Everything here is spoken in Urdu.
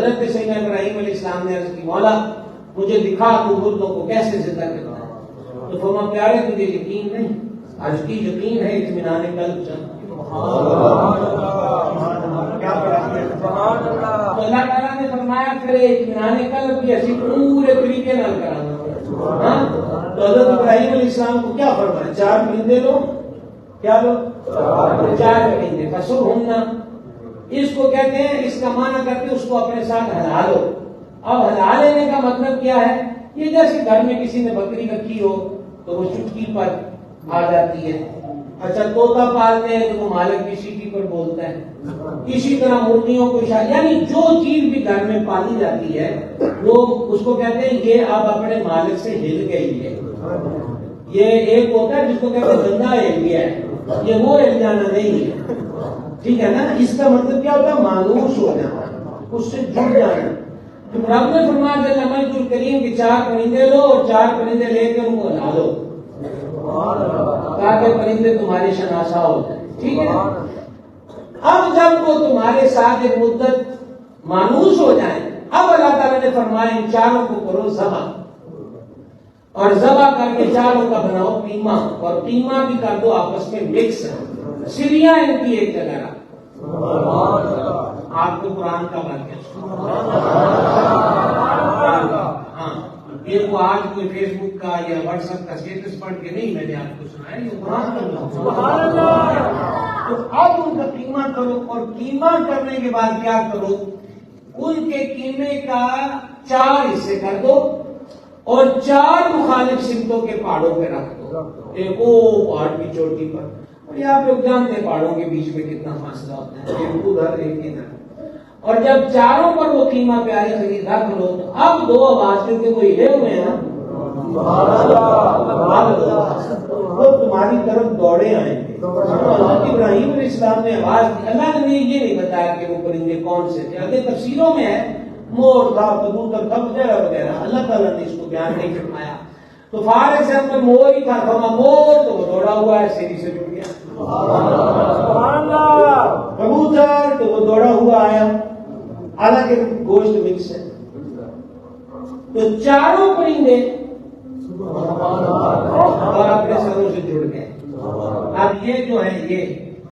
حضرت سیدنا ابراہیم علیہ السلام نے عرض کی مولا مجھے دکھا تو مردوں کو کیسے زندہ کرتا ہے. تو فرمایا پیارے تجھے یقین نہیں؟ آج کی یقین ہے اطمینان قلب چاہیے. تو اللہ تعالیٰ نے فرمایا پھر اطمینان قلب بھی ایسی پورے طریقے نال کرانا. تو حضرت ابراہیم علیہ السلام کو کیا فرمایا؟ 4 پرندے لو. کیا لو؟ 4 پرندے. فسرہن، اس کو کہتے ہیں، اس کا معنی کرتے اس کو اپنے ساتھ ہلا لو. اب ہلا لینے کا مطلب کیا ہے؟ یہ جیسے گھر میں کسی نے بکری رکھی ہو تو وہ چٹکی پر آ جاتی ہے. اچھا طوطا پالتے ہیں تو وہ مالک کی سیٹی پر بولتا ہے. اسی طرح مرغیوں کو یعنی جو چیز بھی گھر میں پالی جاتی ہے وہ اس کو کہتے ہیں یہ اب اپنے مالک سے ہل گئی ہے. یہ ایک ہوتا ہے جس کو کہتے ہیں زندہ ہل گیا ہے، یہ وہ ہل جانا نہیں ہے. ٹھیک ہے نا؟ اس کا مطلب کیا ہوتا ہے؟ مانوس ہو جانا، اس سے جڑ جانا. تو رب نے فرمایا کہ مجد الکریم کے 4 پرندے لو اور 4 پرندے لے کے ان کو ہلا دو تاکہ پرندے تمہارے شناسا ہو جائیں. ٹھیک ہے. اب جب وہ تمہارے ساتھ ایک مدت مانوس ہو جائیں، اب اللہ تعالیٰ نے فرمایا ان 4 کو کرو ذبح، اور ذبح کر کے 4 کا بناؤ قیمہ، اور قیمہ بھی کر دو آپس میں مکس، سریاں ان کی ایک جگہ رکھ. آپ کو قرآن کا واقعہ ہاں، یہ وہ آج کوئی فیس بک کا یا واٹس ایپ کا اسٹیٹس پڑھ کے نہیں میں نے آپ کو سنایا، یہ قرآن کا. تو اب ان کا قیمہ کرو، اور قیمہ کرنے کے بعد کیا کرو؟ ان کے قیمے کا 4 حصے کر دو اور 4 مخالف سمتوں کے پہاڑوں پہ رکھ دو. ایک وہ پہاڑ کی چوٹی پر، اور آپ لوگ جانتے ہیں پہاڑوں کے بیچ میں کتنا فاصلہ ہوتا ہے، ایک ادھر ایک ادھر. اور جب 4 پر وہ قیمہ پیارے خرید رکھ لو تو اب 2 آواز کیونکہ وہ ہلے ہوئے ہیں نا، وہ تمہاری طرف دوڑے آئیں گے. ابراہیم علیہ السلام نے آواز دی. اللہ نے یہ نہیں بتایا کہ وہ پرندے کون سے تھے، اگلے تفسیروں میں ہے مور تھا، کبوتر تھا، وغیرہ وغیرہ. اللہ تعالیٰ نے اس کو بیان نہیں فرمایا. تو فار ایگزامپل مور ہی تھا، مور تو وہ دوڑا ہوا ہے، سیڑھی سے ٹوٹ گیا. کبوتر تو وہ دوڑا ہوا آیا، حالانکہ گوشت مکس ہے. تو 4 پرندے اور اپنے سروں سے جڑ گئے. اب یہ جو ہے یہ